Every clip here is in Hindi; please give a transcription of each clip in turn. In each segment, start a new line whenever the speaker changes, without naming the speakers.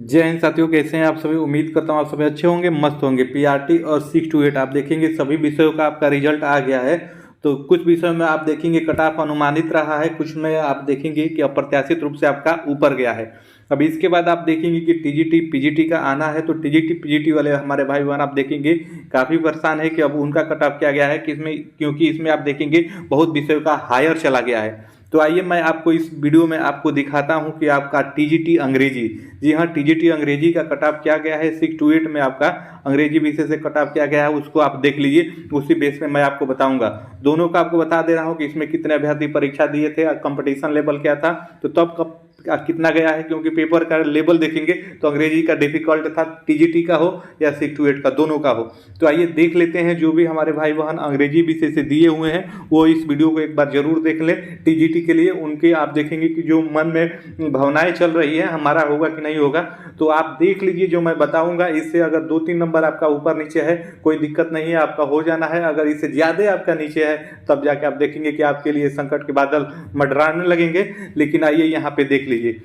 जय हिंद साथियों, कैसे हैं आप सभी। उम्मीद करता हूँ आप सभी अच्छे होंगे, मस्त होंगे। पीआरटी और 6 to 8 आप देखेंगे सभी विषयों का आपका रिजल्ट आ गया है। तो कुछ विषयों में आप देखेंगे कट ऑफ अनुमानित रहा है, कुछ में आप देखेंगे कि अप्रत्याशित रूप से आपका ऊपर गया है। अब इसके बाद आप देखेंगे कि टीजीटी पीजीटी का आना है। तो टीजीटी पीजीटी वाले हमारे भाई बहन आप देखेंगे काफ़ी परेशान है कि अब उनका कट ऑफ क्या गया है, कि इसमें क्योंकि इसमें आप देखेंगे बहुत विषयों का हायर चला गया है। तो आइए मैं आपको इस वीडियो में आपको दिखाता हूं कि आपका टीजीटी अंग्रेजी, जी हाँ, टीजीटी अंग्रेजी का कट ऑफ क्या गया है। 6 to 8 में आपका अंग्रेजी विषय से कट ऑफ क्या गया है, उसको आप देख लीजिए। उसी बेस में मैं आपको बताऊंगा। दोनों का आपको बता दे रहा हूं कि इसमें कितने अभ्यर्थी परीक्षा दिए थे, कंपटीशन लेवल क्या था, तो तब कब कितना गया है। क्योंकि पेपर का लेवल देखेंगे तो अंग्रेजी का डिफिकल्ट था, टीजीटी का हो या 6 to 8 का, दोनों का हो। तो आइए देख लेते हैं। जो भी हमारे भाई बहन अंग्रेजी विषय से दिए हुए हैं वो इस वीडियो को एक बार जरूर देख लें। टीजीटी के लिए उनके आप देखेंगे कि जो मन में भावनाएं चल रही है हमारा होगा कि नहीं होगा, तो आप देख लीजिए। जो मैं बताऊंगा इससे अगर 2-3 नंबर आपका ऊपर नीचे है कोई दिक्कत नहीं है, आपका हो जाना है। अगर इससे ज्यादा आपका नीचे है तब जाके आप देखेंगे कि आपके लिए संकट के बादल मंडराने लगेंगे। लेकिन आइए यहाँ पे देख लीजिए।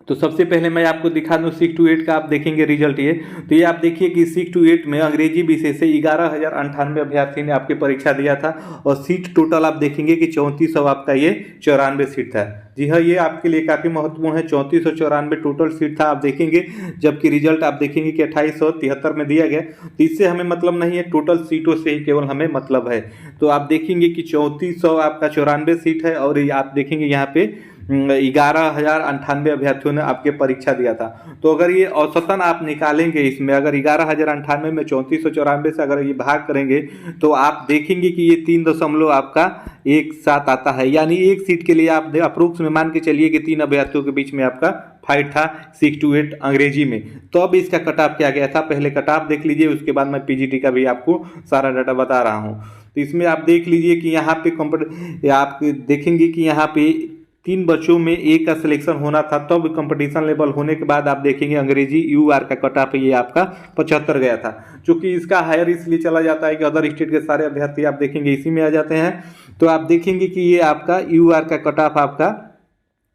तो सबसे पहले मैं आपको दिखा दूं 6 to 8 का आप देखेंगे रिजल्ट ये। तो ये आप देखिए कि 6 to 8 में अंग्रेजी विषय से 11,098 अभ्यर्थी ने आपकी परीक्षा दिया था। और सीट टोटल आप देखेंगे कि 3400 आपका ये 94 सीट था। जी हाँ, ये आपके लिए काफ़ी महत्वपूर्ण है। 3494 टोटल सीट था आप देखेंगे, जबकि रिजल्ट आप देखेंगे कि 2873 में दिया गया। तो इससे हमें मतलब नहीं है, टोटल सीटों से ही केवल हमें मतलब है। तो आप देखेंगे कि 3400 आपका 94 सीट है। और आप देखेंगे यहाँ पे 11,098 अभ्यर्थियों ने आपके परीक्षा दिया था। तो अगर ये औसतन आप निकालेंगे इसमें, अगर 11,098 में 3494 से अगर ये भाग करेंगे तो आप देखेंगे कि ये 3 दशमलव आपका एक साथ आता है। यानी एक सीट के लिए आप अप्रोक्स में मान के चलिए कि 3 अभ्यर्थियों के बीच में आपका फाइट था 6 to 8 अंग्रेजी में। तो अब इसका कट ऑफ क्या गया था, पहले कट ऑफ देख लीजिए, उसके बाद मैं पीजीटी का भी आपको सारा डाटा बता रहा हूँ। तो इसमें आप देख लीजिए कि यहाँ पे आप देखेंगे कि यहाँ पे 3 बच्चों में एक का सिलेक्शन होना था। तब कंपटीशन लेवल होने के बाद आप देखेंगे अंग्रेजी यूआर का कट ऑफ ये आपका 75 गया था। चूंकि इसका हायर इसलिए चला जाता है कि अदर स्टेट के सारे अभ्यर्थी आप देखेंगे इसी में आ जाते हैं। तो आप देखेंगे कि ये आपका यूआर का कट ऑफ आपका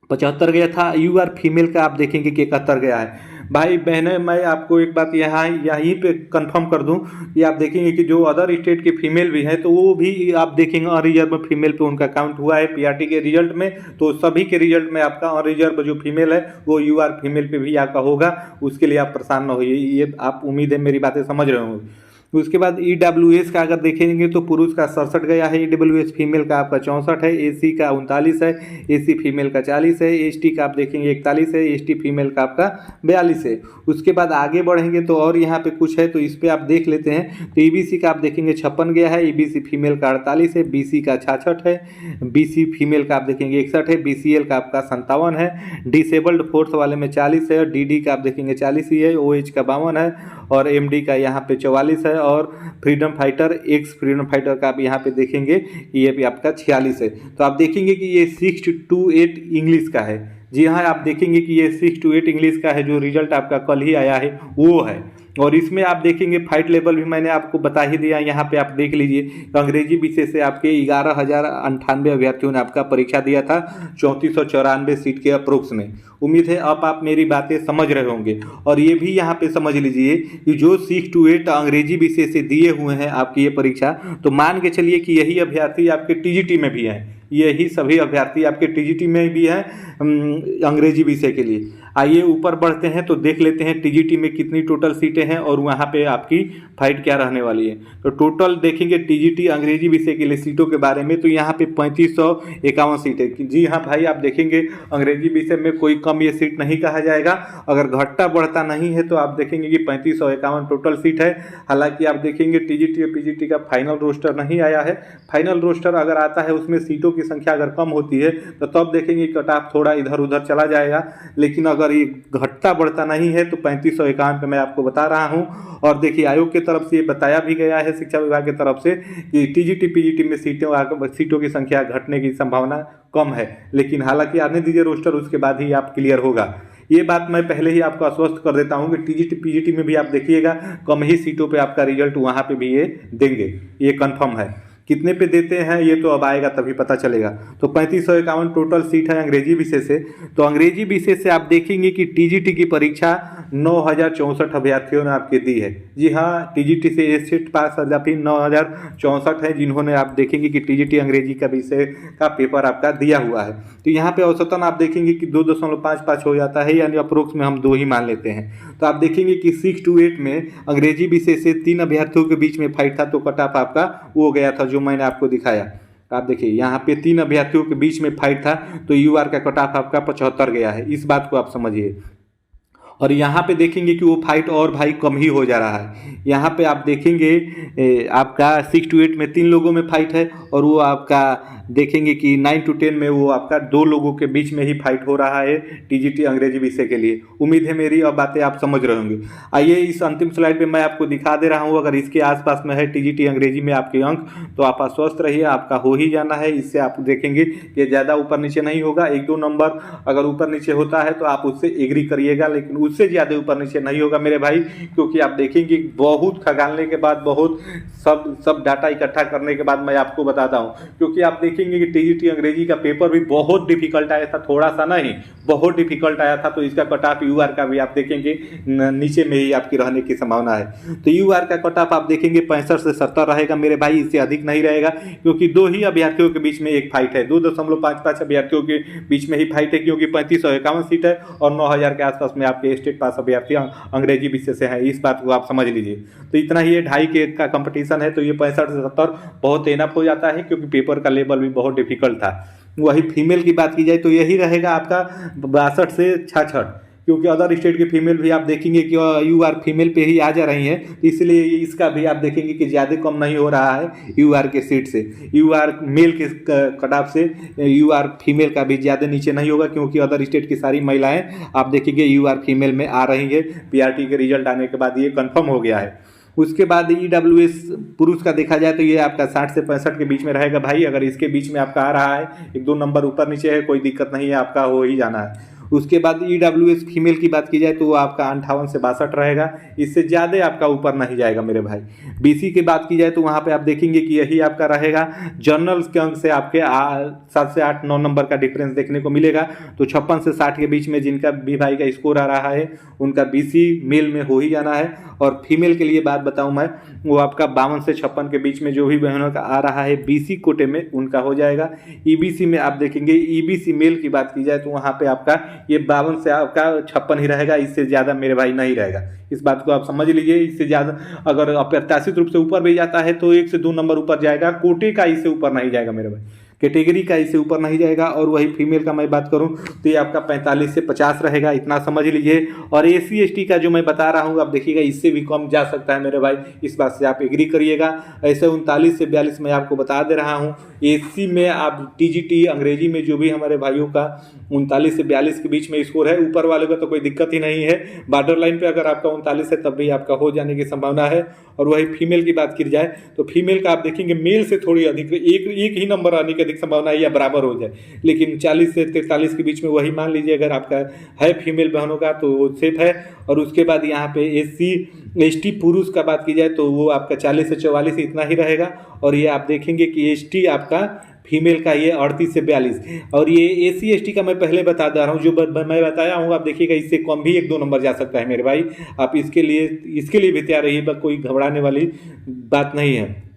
75 गया था। यूआर फीमेल का आप देखेंगे कि 71 गया है। भाई बहने, मैं आपको एक बात यहाँ यहीं पे कंफर्म कर दूं कि आप देखेंगे कि जो अदर स्टेट के फीमेल भी हैं तो वो भी आप देखेंगे अनरिजर्व फीमेल पे उनका काउंट हुआ है पीआरटी के रिजल्ट में। तो सभी के रिजल्ट में आपका अनरिजर्व जो फीमेल है वो यूआर फीमेल पे भी आपका होगा। उसके लिए आप परेशान न होइए, ये आप उम्मीद है मेरी बातें समझ रहे होंगे। उसके बाद ईडब्ल्यूएस का अगर देखेंगे तो पुरुष का 67 गया है, ईडब्ल्यूएस फीमेल का आपका 64 है, एसी का 39 है, एसी फीमेल का 40 है, एसटी का आप देखेंगे 41 है, एसटी फीमेल का आपका 42 है। उसके बाद आगे बढ़ेंगे तो और यहाँ पे कुछ है, तो इस पर आप देख लेते हैं। तो ईबीसी का आप देखेंगे 56 गया है, ईबीसी फीमेल का 48 है, बीसी का 66 है, बीसी फीमेल का आप देखेंगे 61 है, बीसीएल का आपका 57 है, डिसेबल्ड फोर्थ वाले में 40 है, डीडी का आप देखेंगे 40 ही है, ओएच का 52 है, और एमडी का यहाँ पे 44 है, और freedom fighter x freedom fighter का आप यहाँ पे देखेंगे ये भी आपका 46 है। तो आप देखेंगे कि ये 6 to 8 इंग्लिश का है। जी हाँ, आप देखेंगे कि ये 6 to 8 इंग्लिश का है, जो रिजल्ट आपका कल ही आया है वो है। और इसमें आप देखेंगे फाइट लेवल भी मैंने आपको बता ही दिया। यहाँ पे आप देख लीजिए अंग्रेजी विषय से आपके 11,098 अभ्यर्थियों ने आपका परीक्षा दिया था 3494 सीट के अप्रोक्स में। उम्मीद है अब आप मेरी बातें समझ रहे होंगे। और ये भी यहाँ पे समझ लीजिए कि जो 6 to 8 अंग्रेजी विषय से दिए हुए हैं आपकी ये परीक्षा, तो मान के चलिए कि यही अभ्यर्थी आपके टीजीटी में भी हैं, यही सभी अभ्यर्थी आपके टीजीटी में भी हैं अंग्रेजी विषय के लिए। आइए ऊपर बढ़ते हैं तो देख लेते हैं टीजीटी में कितनी टोटल सीटें हैं और वहाँ पे आपकी फाइट क्या रहने वाली है। तो टोटल देखेंगे टीजीटी अंग्रेजी विषय के लिए सीटों के बारे में, तो यहाँ पे 3551 सीटें। जी हाँ भाई, आप देखेंगे अंग्रेजी विषय में कोई कम ये सीट नहीं कहा जाएगा। अगर घटता बढ़ता नहीं है तो आप देखेंगे कि 3551 टोटल सीट है। हालांकि आप देखेंगे टीजीटी और पीजीटी का फाइनल रोस्टर नहीं आया है। फाइनल रोस्टर अगर आता है उसमें सीटों की संख्या अगर कम होती है तो तब देखेंगे कट ऑफ थोड़ा इधर उधर चला जाएगा। लेकिन अगर ये घटता बढ़ता नहीं है तो 3551 पे मैं आपको बता रहा हूं। और देखिए आयोग की तरफ से ये बताया भी गया है, शिक्षा विभाग की तरफ से, कि टीजीटी पीजीटी में सीटों की संख्या घटने की संभावना कम है। लेकिन हालांकि आने दीजिए रोस्टर, उसके बाद ही आप क्लियर होगा। ये बात मैं पहले ही आपको आश्वस्त कर देता हूं कि टीजीटी पीजीटी में भी आप देखिएगा कम ही सीटों पे आपका रिजल्ट वहां पे भी ये देंगे, ये कंफर्म है। कितने पे देते हैं ये तो अब आएगा तभी पता चलेगा। तो 3551 टोटल सीट है अंग्रेजी विषय से। तो अंग्रेजी विषय से आप देखेंगे कि टीजीटी की परीक्षा 9064 अभ्यर्थियों ने आपके दी है। जी हाँ, टीजीटी से ये सीट पास अभी 9064 है जिन्होंने आप देखेंगे कि टीजीटी अंग्रेजी का विषय का पेपर आपका दिया हुआ है। तो यहाँ पे औसतन आप देखेंगे कि 2.55 हो जाता है, यानी अप्रोक्स में हम 2 ही मान लेते हैं। तो आप देखेंगे कि 6 to 8 में अंग्रेजी विषय से 3 अभ्यर्थियों के बीच में फाइट था, तो कट ऑफ आपका वो गया था जो मैंने आपको दिखाया। आप देखिए यहाँ पे 3 अभ्यर्थियों के बीच में फाइट था, तो यूआर का कट ऑफ आपका 75 गया है। इस बात को आप समझिए। और यहाँ पे देखेंगे कि वो फाइट और भाई कम ही हो जा रहा है। यहाँ पे आप देखेंगे आपका 6 to 8 में 3 लोगों में फाइट है, और वो आपका देखेंगे कि 9 to 10 में वो आपका 2 लोगों के बीच में ही फाइट हो रहा है टीजीटी अंग्रेजी विषय के लिए। उम्मीद है मेरी अब बातें आप समझ रहे होंगे। आइए इस अंतिम स्लाइड पे मैं आपको दिखा दे रहा हूँ, अगर इसके आसपास में है टीजीटी अंग्रेजी में आपके अंक, तो आप आश्वस्त रहिए, आपका हो ही जाना है। इससे आप देखेंगे कि ज़्यादा ऊपर नीचे नहीं होगा। 1-2 नंबर अगर ऊपर नीचे होता है तो आप उससे एग्री करिएगा, लेकिन उससे ज़्यादा ऊपर नीचे नहीं होगा मेरे भाई, क्योंकि आप देखेंगे बहुत खगालने के बाद, बहुत सब डाटा इकट्ठा करने के बाद मैं आपको बताता हूँ। क्योंकि आप देखेंगे कि टीजीटी अंग्रेजी का पेपर भी बहुत डिफिकल्ट आया था, थोड़ा सा नहीं, बहुत डिफिकल्ट आया था। तो इसका कट ऑफ यूआर का भी आप देखेंगे नीचे में ही आपकी रहने की संभावना है। तो यूआर का कट ऑफ आप देखेंगे 65 से 70 रहेगा मेरे भाई, इससे अधिक नहीं रहेगा, क्योंकि 2 ही अभ्यर्थियों के बीच में एक फाइट है। 2.55 अभ्यर्थियों के बीच में ही फाइट है, क्योंकि 3551 सीट है और 9000 के आसपास में आपके स्टेट पास अभ्यर्थी अंग्रेजी विषय से है। इस बात को आप समझ लीजिए। तो इतना ही 2.5 के का कंपटीशन है, तो ये 65 से 70 बहुत एनफ हो जाता है, क्योंकि पेपर का लेवल भी बहुत डिफिकल्ट था। वही फीमेल की बात की जाए तो यही रहेगा आपका 62 से 66, क्योंकि अदर स्टेट के फीमेल भी आप देखेंगे कि यूआर फीमेल पे ही आ जा रही हैं, इसलिए इसका भी आप देखेंगे कि ज़्यादा कम नहीं हो रहा है यूआर के सीट से। यूआर मेल के कट ऑफ से यूआर फीमेल का भी ज़्यादा नीचे नहीं होगा, क्योंकि अदर स्टेट की सारी महिलाएं आप देखेंगे यूआर फीमेल में आ रही है। पीआरटी के रिजल्ट आने के बाद ये कन्फर्म हो गया है। उसके बाद ईडब्ल्यूएस पुरुष का देखा जाए तो ये आपका 60 से 65 के बीच में रहेगा भाई। अगर इसके बीच में आपका आ रहा है, 1-2 नंबर ऊपर नीचे है, कोई दिक्कत नहीं है, आपका हो ही जाना है। उसके बाद ईडब्ल्यूएस फीमेल की बात की जाए तो वो आपका 58 से 62 रहेगा, इससे ज़्यादा आपका ऊपर नहीं जाएगा मेरे भाई। बीसी की बात की जाए तो वहाँ पे आप देखेंगे कि यही आपका रहेगा। जर्नल्स के अंक से आपके 7 से 8-9 नंबर का डिफरेंस देखने को मिलेगा। तो 56 से 60 के बीच में जिनका भी भाई का स्कोर आ रहा है उनका बीसी मेल में हो ही जाना है। और फीमेल के लिए बात बताऊँ मैं, वो आपका 52 से 56 के बीच में जो भी बहनों का आ रहा है बीसी कोटे में उनका हो जाएगा। ईबीसी में आप देखेंगे, ईबीसी मेल की बात की जाए तो वहाँ पे आपका ये 52 से आपका 56 ही रहेगा, इससे ज़्यादा मेरे भाई नहीं रहेगा। इस बात को आप समझ लीजिए। इससे ज़्यादा अगर अप्रत्याशित रूप से ऊपर भी जाता है तो 1 से 2 नंबर ऊपर जाएगा, कोटे का इससे ऊपर नहीं जाएगा मेरे भाई, कैटेगरी का इससे ऊपर नहीं जाएगा। और वही फीमेल का मैं बात करूं तो ये आपका 45 से 50 रहेगा, इतना समझ लीजिए। और एसी एसटी का जो मैं बता रहा हूं आप देखिएगा इससे भी कम जा सकता है मेरे भाई, इस बात से आप एग्री करिएगा। ऐसे 39 से 42 मैं आपको बता दे रहा हूं। एसी में आप टीजीटी अंग्रेजी में जो भी हमारे भाइयों का 39 से 42 के बीच में स्कोर है, ऊपर वाले का तो कोई दिक्कत ही नहीं है। बॉर्डर लाइन पे अगर आपका 39 है तब भी आपका हो जाने की संभावना है। और वही फीमेल की बात की जाए तो फीमेल का आप देखेंगे मेल से थोड़ी अधिक, एक ही नंबर आने की अधिक संभावना है या बराबर हो जाए, लेकिन 40 से 43 के बीच में वही मान लीजिए अगर आपका है फीमेल बहनों का तो वो सेफ है। और उसके बाद यहाँ पे एससी एसटी पुरुष का बात की जाए तो वो आपका 40 से 44 इतना ही रहेगा। और ये आप देखेंगे कि एसटी आपका फीमेल का ये 38 से 42। और ये एसी एसटी का मैं पहले बता दे रहा हूँ, जो मैं बताया हूँ आप देखिएगा इससे कम भी 1-2 नंबर जा सकता है मेरे भाई। आप इसके लिए भी तैयार रहिए, कोई घबराने वाली बात नहीं है।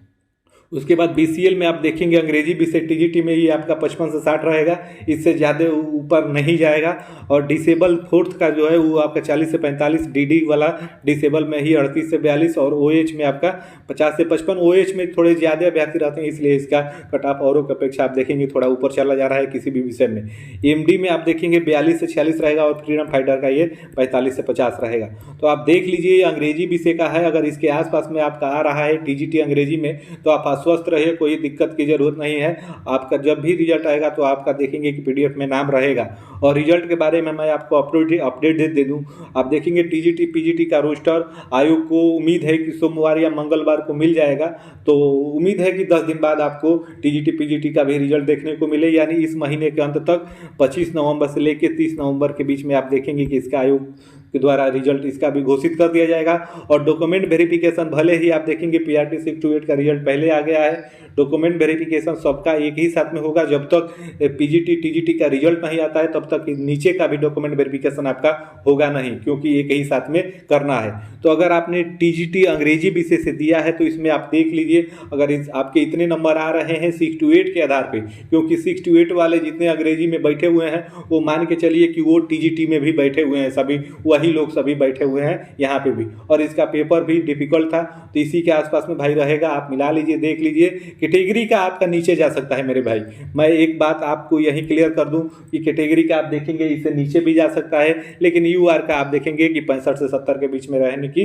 उसके बाद बीसीएल में आप देखेंगे अंग्रेजी विषय टीजीटी में ही आपका 55 से 60 रहेगा, इससे ज़्यादा ऊपर नहीं जाएगा। और डिसेबल फोर्थ का जो है वो आपका 40 से 45, डीडी वाला डिसेबल में ही 38 से 42। और ओएच में आपका 50 से 55। ओएच में थोड़े ज़्यादा अभ्यर्थी रहते हैं, इसलिए इसका कट ऑफ औरों की अपेक्षा आप देखेंगे थोड़ा ऊपर चला जा रहा है किसी भी विषय में। एमडी में आप देखेंगे 42 से 46 रहेगा और फ्रीडम फाइटर का ये 45 से 50 रहेगा। तो आप देख लीजिए अंग्रेजी विषय का है, अगर इसके आसपास में आपका आ रहा है टीजीटी अंग्रेजी में तो आप स्वस्थ रहिए, कोई दिक्कत की जरूरत नहीं है। आपका जब भी रिजल्ट आएगा तो आपका देखेंगे कि पीडीएफ में नाम रहेगा। और रिजल्ट के बारे में मैं आपको अपडेट दे दूं। आप देखेंगे टीजीटी पीजीटी का रोस्टर आयोग को उम्मीद है कि सोमवार या मंगलवार को मिल जाएगा। तो उम्मीद है कि 10 दिन बाद आपको टीजीटी पीजीटी का भी रिजल्ट देखने को मिले, यानी इस महीने के अंत तक 25 नवंबर से लेकर 30 नवंबर के बीच में आप देखेंगे कि इसका आयोग के द्वारा रिजल्ट इसका भी घोषित कर दिया जाएगा। और डॉक्यूमेंट वेरिफिकेशन भले ही आप देखेंगे PRT 628 का रिजल्ट पहले आ गया है, डॉक्यूमेंट वेरिफिकेशन सबका एक ही साथ में होगा। जब तक PGT TGT का रिजल्ट नहीं आता है तब तक नीचे का भी डॉक्यूमेंट वेरिफिकेशन आपका होगा नहीं, क्योंकि एक ही साथ में करना है। तो अगर आपने TGT अंग्रेजी विषय से दिया है तो इसमें आप देख लीजिए, अगर आपके इतने नंबर आ रहे हैं 6 to 8 के आधार पे, क्योंकि 6 to 8 वाले जितने अंग्रेजी में बैठे हुए हैं वो मान के चलिए कि वो TGT में भी बैठे हुए हैं, सभी वही लोग सभी बैठे हुए हैं यहाँ पे भी। और इसका पेपर भी डिफिकल्ट था, तो इसी के आसपास में भाई रहेगा, आप मिला लीजिए, देख लीजिए। कैटेगरी का आपका नीचे जा सकता है मेरे भाई। मैं एक बात आपको यही क्लियर कर दूं कि कैटेगरी का आप देखेंगे इससे नीचे भी जा सकता है, लेकिन UR का आप देखेंगे कि 65 से 70 के बीच में रहने की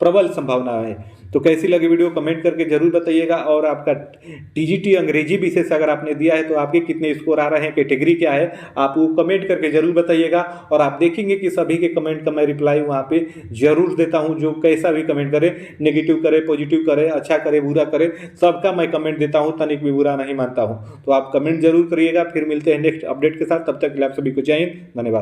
प्रबल संभावना है। तो कैसी लगी वीडियो कमेंट करके जरूर बताइएगा। और आपका TGT अंग्रेजी विषय से अगर आपने दिया है तो आपके कितने स्कोर आ रहे हैं, कैटेगरी क्या है, आप वो कमेंट करके जरूर बताइएगा। और आप देखेंगे कि सभी के कमेंट का मैं रिप्लाई वहाँ पे जरूर देता हूँ। जो कैसा भी कमेंट करे, नेगेटिव करे, पॉजिटिव करे, अच्छा करे, बुरा करे, सबका मैं कमेंट देता हूँ, तनिक भी बुरा नहीं मानता हूँ। तो आप कमेंट जरूर करिएगा। फिर मिलते हैं नेक्स्ट अपडेट के साथ, तब तक के लिए आप सभी को जय हिंद, धन्यवाद।